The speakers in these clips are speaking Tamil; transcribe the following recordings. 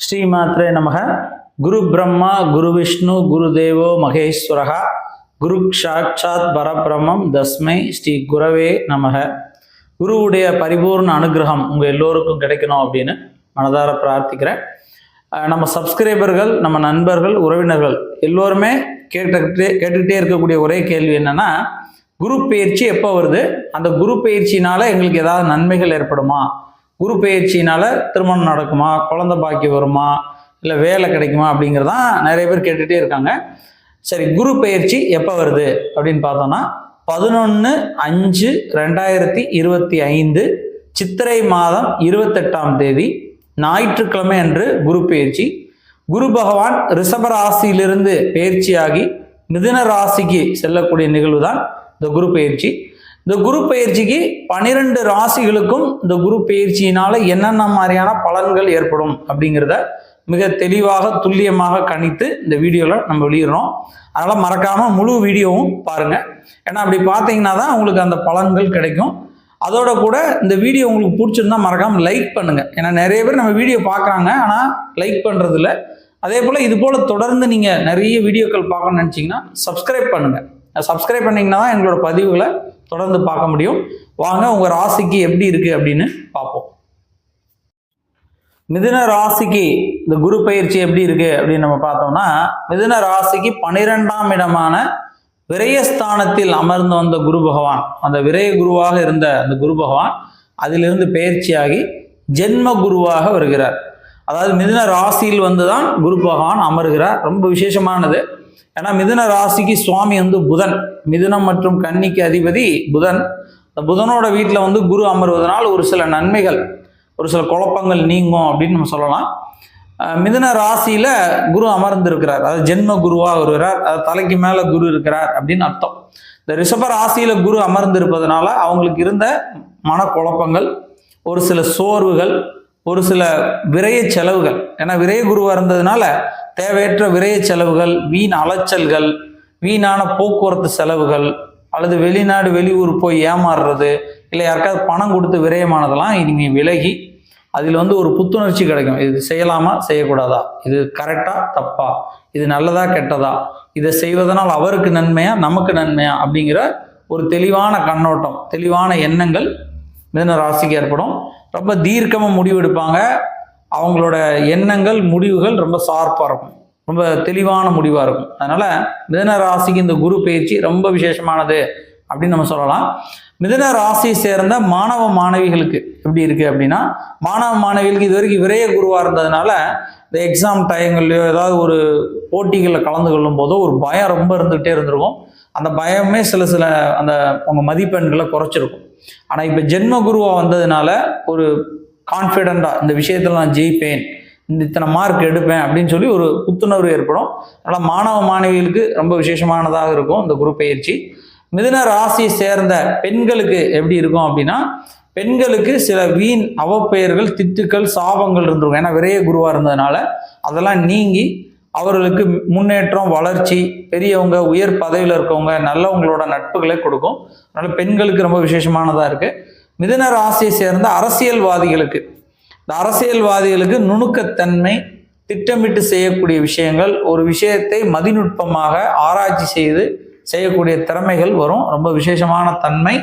ஸ்ரீமாத்ரே நமக. குரு பிரம்மா குரு விஷ்ணு குரு தேவோ மகேஸ்வரஹா குரு சாட்சாத் பரபிரம்மம் தஸ்மை ஸ்ரீ குரவே நமக. குருவுடைய பரிபூர்ண அனுகிரகம் உங்கள் எல்லோருக்கும் கிடைக்கணும் அப்படின்னு மனதார பிரார்த்திக்கிறேன். நம்ம சப்ஸ்கிரைபர்கள், நம்ம நண்பர்கள், உறவினர்கள் எல்லோருமே கேட்டுக்கிட்டே இருக்கக்கூடிய ஒரே கேள்வி என்னன்னா, குரு பயிற்சி எப்போ வருது, அந்த குரு பயிற்சினால எங்களுக்கு ஏதாவது நன்மைகள் ஏற்படுமா, குரு பயிற்சினால திருமணம் நடக்குமா, குழந்தை பாக்கி வருமா, இல்லை வேலை கிடைக்குமா அப்படிங்கிறதான் நிறைய பேர் கேட்டுகிட்டே இருக்காங்க. சரி, குரு பயிற்சி எப்போ வருது அப்படின்னு பார்த்தோம்னா 11/5/2025 சித்திரை மாதம் 28ஆம் தேதி ஞாயிற்றுக்கிழமை அன்று குரு பயிற்சி. குரு பகவான் ரிஷப ராசியிலிருந்து பயிற்சியாகி மிதுன ராசிக்கு செல்லக்கூடிய நிகழ்வு தான் இந்த குரு பயிற்சி. இந்த குரு பயிற்சிக்கு 12 ராசிகளுக்கும் இந்த குரு பயிற்சியினால என்னென்ன மாதிரியான பலன்கள் ஏற்படும் அப்படிங்கிறத மிக தெளிவாக துல்லியமாக கணித்து இந்த வீடியோவில் நம்ம வெளியிடுறோம். அதனால் மறக்காமல் முழு வீடியோவும் பாருங்கள். ஏன்னா அப்படி பார்த்தீங்கன்னா தான் உங்களுக்கு அந்த பலன்கள் கிடைக்கும். அதோட கூட இந்த வீடியோ உங்களுக்கு பிடிச்சிருந்தா மறக்காமல் லைக் பண்ணுங்கள். ஏன்னா நிறைய பேர் நம்ம வீடியோ பார்க்குறாங்க, ஆனால் லைக் பண்ணுறதில்ல. அதே போல் இது போல் தொடர்ந்து நீங்கள் நிறைய வீடியோக்கள் பார்க்கணும்னு நினச்சிங்கன்னா சப்ஸ்கிரைப் பண்ணுங்கள். சப்ஸ்கிரைப் பண்ணிங்கன்னா தான் எங்களோட பதிவுகளை தொடர்ந்து பார்க்க முடியும். வாங்க உங்கள் ராசிக்கு எப்படி இருக்குது அப்படின்னு பார்ப்போம். மிதுன ராசிக்கு இந்த குரு பயிற்சி எப்படி இருக்குது அப்படின்னு நம்ம பார்த்தோம்னா, மிதுன ராசிக்கு 12ஆம் இடமான விரயஸ்தானத்தில் அமர்ந்து வந்த குரு பகவான், அந்த விரய குருவாக இருந்த அந்த குரு பகவான் அதிலிருந்து பயிற்சியாகி ஜென்ம குருவாக வருகிறார். அதாவது மிதுன ராசியில் வந்து தான் குரு பகவான் அமர்கிறார். ரொம்ப விசேஷமானது. ஏன்னா மிதுன ராசிக்கு சுவாமி வந்து புதன், மிதுனம் மற்றும் கன்னிக்கு அதிபதி புதன். இந்த புதனோட வீட்டில் வந்து குரு அமர்வதனால் ஒரு சில நன்மைகள், ஒரு சில குழப்பங்கள் நீங்கும் அப்படின்னு நம்ம சொல்லலாம். மிதுன ராசியில் குரு அமர்ந்திருக்கிறார், அதாவது ஜென்ம குருவாக வருகிறார். அது தலைக்கு மேலே குரு இருக்கிறார் அப்படின்னு அர்த்தம். இந்த ரிஷப ராசியில் குரு அமர்ந்திருப்பதனால அவங்களுக்கு இருந்த மனக்குழப்பங்கள், ஒரு சில சோர்வுகள், ஒரு சில விரய செலவுகள், ஏன்னா விரய குருவாக இருந்ததுனால தேவையற்ற விரய செலவுகள், வீண் அலைச்சல்கள், வீணான போக்குவரத்து செலவுகள், அல்லது வெளிநாடு வெளியூர் போய் ஏமாறுறது, இல்லை யாருக்காவது பணம் கொடுத்து விரயமானதெல்லாம் இனிமே விலகி அதில் வந்து ஒரு புத்துணர்ச்சி கிடைக்கும். இது செய்யலாமா செய்யக்கூடாதா, இது கரெக்டா தப்பா, இது நல்லதா கெட்டதா, இதை செய்வதனால் அவருக்கு நன்மையா நமக்கு நன்மையா அப்படிங்கிற ஒரு தெளிவான கண்ணோட்டம், தெளிவான எண்ணங்கள் மிதுன ராசிக்கு ஏற்படும். ரொம்ப தீர்க்கமாக முடிவெடுப்பாங்க. அவங்களோட எண்ணங்கள், முடிவுகள் ரொம்ப ஷார்ப்பாக இருக்கும், ரொம்ப தெளிவான முடிவாக இருக்கும். அதனால் மிதுன ராசிக்கு இந்த குரு பயிற்சி ரொம்ப விசேஷமானது அப்படின்னு நம்ம சொல்லலாம். மிதுன ராசியை சேர்ந்த மாணவ மாணவிகளுக்கு எப்படி இருக்குது அப்படின்னா, மாணவ மாணவிகளுக்கு இது வரைக்கும் விரய குருவாக இருந்ததுனால இந்த எக்ஸாம் டைங்கள்லையோ ஏதாவது ஒரு போட்டிகளில் கலந்து கொள்ளும் போதோ ஒரு பயம் ரொம்ப இருந்துகிட்டே இருந்திருக்கும். அந்த பயமே சில அந்த உங்கள் மதிப்பெண்களை குறைச்சிருக்கும். ஆனால் இப்போ ஜென்ம குருவாக வந்ததுனால ஒரு கான்ஃபிடென்ட்டாக இந்த விஷயத்தில் நான் ஜெயிப்பேன், இத்தனை மார்க் எடுப்பேன் அப்படின்னு சொல்லி ஒரு புத்துணர்வு ஏற்படும். அதனால் மாணவ மாணவிகளுக்கு ரொம்ப விசேஷமானதாக இருக்கும் இந்த குரு பயிற்சி. மிதுன ராசியை சேர்ந்த பெண்களுக்கு எப்படி இருக்கும் அப்படின்னா, பெண்களுக்கு சில வீண் அவப்பெயர்கள், திட்டுக்கள், சாபங்கள் இருந்திருக்கும். ஏன்னா விரைய குருவாக இருந்ததுனால அதெல்லாம் நீங்கி அவர்களுக்கு முன்னேற்றம், வளர்ச்சி, பெரியவங்க, உயர் பதவியில் இருக்கவங்க, நல்லவங்களோட நட்புகளை கொடுக்கும். அதனால் பெண்களுக்கு ரொம்ப விசேஷமானதாக இருக்குது. மிதுன ராசியை சேர்ந்த அரசியல்வாதிகளுக்கு, இந்த அரசியல்வாதிகளுக்கு நுணுக்கத்தன்மை, திட்டமிட்டு செய்யக்கூடிய விஷயங்கள், ஒரு விஷயத்தை மதிநுட்பமாக ஆராய்ச்சி செய்து செய்யக்கூடிய திறமைகள் வரும். ரொம்ப விசேஷமான தன்மை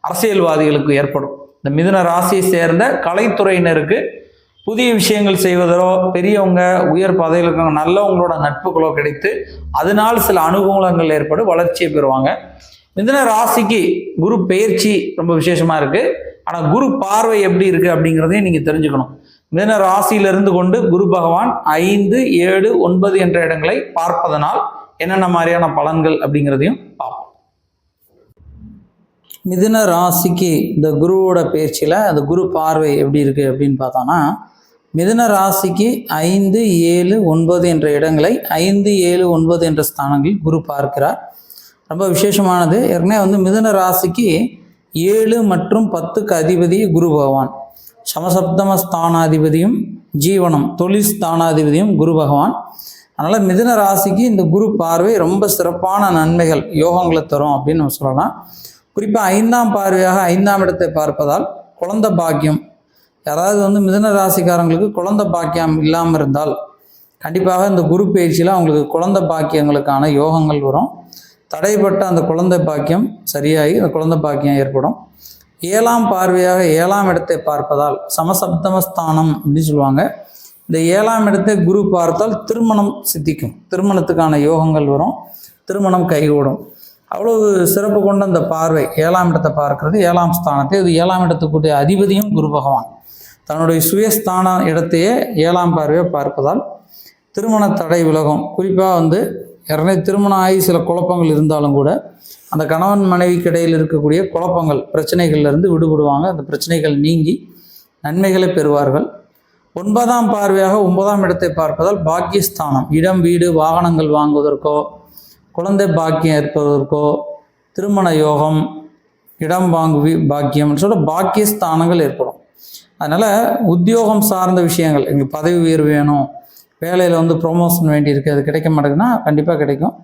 அரசியல்வாதிகளுக்கு ஏற்படும். இந்த மிதுன ராசியை சேர்ந்த கலைத்துறையினருக்கு புதிய விஷயங்கள் செய்வதோ, பெரியவங்க, உயர் பதவியில் இருக்கிறவங்க, நல்லவங்களோட நட்புகளோ கிடைத்து அதனால் சில அனுகூலங்கள் ஏற்படும், வளர்ச்சியை பெறுவாங்க. மிதுன ராசிக்கு குரு பயிற்சி ரொம்ப விசேஷமாக இருக்குது. ஆனால் குரு பார்வை எப்படி இருக்குது அப்படிங்கிறதையும் நீங்கள் தெரிஞ்சுக்கணும். மிதுன ராசியிலிருந்து கொண்டு குரு பகவான் 5, 7, 9 என்ற இடங்களை பார்ப்பதனால் என்னென்ன மாதிரியான பலன்கள் அப்படிங்கிறதையும் பார்ப்போம். மிதுன ராசிக்கு இந்த குருவோட பயிற்சியில் அந்த குரு பார்வை எப்படி இருக்குது அப்படின்னு பார்த்தோன்னா, மிதுன ராசிக்கு 5, 7, 9 என்ற இடங்களை 5, 7, 9 என்ற ஸ்தானங்களில் குரு பார்க்கிறார். ரொம்ப விசேஷமானது. ஏற்கனவே வந்து மிதுன ராசிக்கு 7 மற்றும் 10க்கு அதிபதி குரு பகவான், சமசப்தம ஸ்தானாதிபதியும் ஜீவனம் தொழில் ஸ்தானாதிபதியும் குரு பகவான். அதனால் மிதுன ராசிக்கு இந்த குரு பார்வை ரொம்ப சிறப்பான நன்மைகள், யோகங்களை தரும் அப்படின்னு நம்ம சொல்லலாம். குறிப்பாக 5ஆம் பார்வையாக 5ஆம் இடத்தை பார்ப்பதால் குழந்தை பாக்கியம், யாராவது வந்து மிதுன ராசிக்காரங்களுக்கு குழந்தை பாக்கியம் இல்லாமல் இருந்தால் கண்டிப்பாக இந்த குரு பயிற்சியில் அவங்களுக்கு குழந்தை பாக்கியங்களுக்கான யோகங்கள் வரும். தடைப்பட்ட அந்த குழந்தை பாக்கியம் சரியாகி அந்த குழந்தை பாக்கியம் ஏற்படும். 7ஆம் பார்வையாக 7ஆம் இடத்தை பார்ப்பதால் சமசப்தமஸ்தானம் அப்படின்னு சொல்லுவாங்க. இந்த 7ஆம் இடத்தை குரு பார்த்தால் திருமணம் சித்திக்கும், திருமணத்துக்கான யோகங்கள் வரும், திருமணம் கைகூடும். அவ்வளவு சிறப்பு கொண்ட அந்த பார்வை 7ஆம் இடத்தை பார்க்கறது, 7ஆம் ஸ்தானத்தை, இது 7ஆம் இடத்துக்குரிய அதிபதியும் குரு பகவான் தன்னுடைய சுயஸ்தான இடத்தையே 7ஆம் பார்வையை பார்ப்பதால் திருமண தடை விலகும். குறிப்பாக வந்து யாருனே திருமணம் ஆகி சில குழப்பங்கள் இருந்தாலும் கூட அந்த கணவன் மனைவிக்கு இடையில் இருக்கக்கூடிய குழப்பங்கள் பிரச்சனைகள்லேருந்து விடுபடுவாங்க. அந்த பிரச்சனைகள் நீங்கி நன்மைகளை பெறுவார்கள். 9ஆம் பார்வையாக 9ஆம் இடத்தை பார்ப்பதால் பாக்கியஸ்தானம், இடம் வீடு வாகனங்கள் வாங்குவதற்கோ குழந்தை பாக்கியம் ஏற்பதற்கோ திருமண யோகம் இடம் வாங்கு பாக்கியம்னு சொல்ல பாக்கியஸ்தானங்கள் ஏற்படும். அதனால் உத்தியோகம் சார்ந்த விஷயங்கள், எங்கள் பதவி உயர்வு வேணும், வேலையில் வந்து ப்ரொமோஷன் வேண்டியிருக்கு, அது கிடைக்க மாட்டேங்குன்னா கண்டிப்பாக கிடைக்கும்.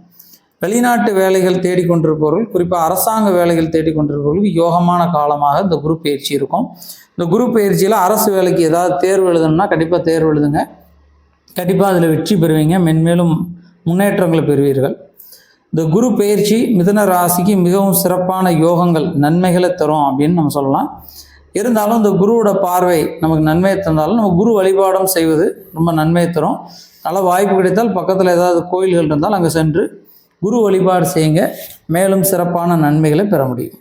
வெளிநாட்டு வேலைகள் தேடிக்கொண்டிருப்பவர்கள், குறிப்பாக அரசாங்க வேலைகள் தேடிக்கொண்டிருப்பவர்களுக்கு யோகமான காலமாக இந்த குரு பயிற்சி இருக்கும். இந்த குரு பயிற்சியில் அரசு வேலைக்கு ஏதாவது தேர்வு எழுதணும்னா கண்டிப்பாக தேர்வு எழுதுங்க, கண்டிப்பாக அதில் வெற்றி பெறுவீங்க, மென்மேலும் முன்னேற்றங்களை பெறுவீர்கள். இந்த குரு பயிற்சி மிதுன ராசிக்கு மிகவும் சிறப்பான யோகங்கள் நன்மைகளை தரும் அப்படின்னு நம்ம சொல்லலாம். இருந்தாலும் இந்த குருவோட பார்வை நமக்கு நன்மையை தந்தாலும் நம்ம குரு வழிபாடும் செய்வது ரொம்ப நன்மையை தரும். நல்ல வாய்ப்பு கிடைத்தால் பக்கத்தில் ஏதாவது கோயில்கள் இருந்தால் அங்கே சென்று குரு வழிபாடு செய்யுங்க, மேலும் சிறப்பான நன்மைகளை பெற முடியும்.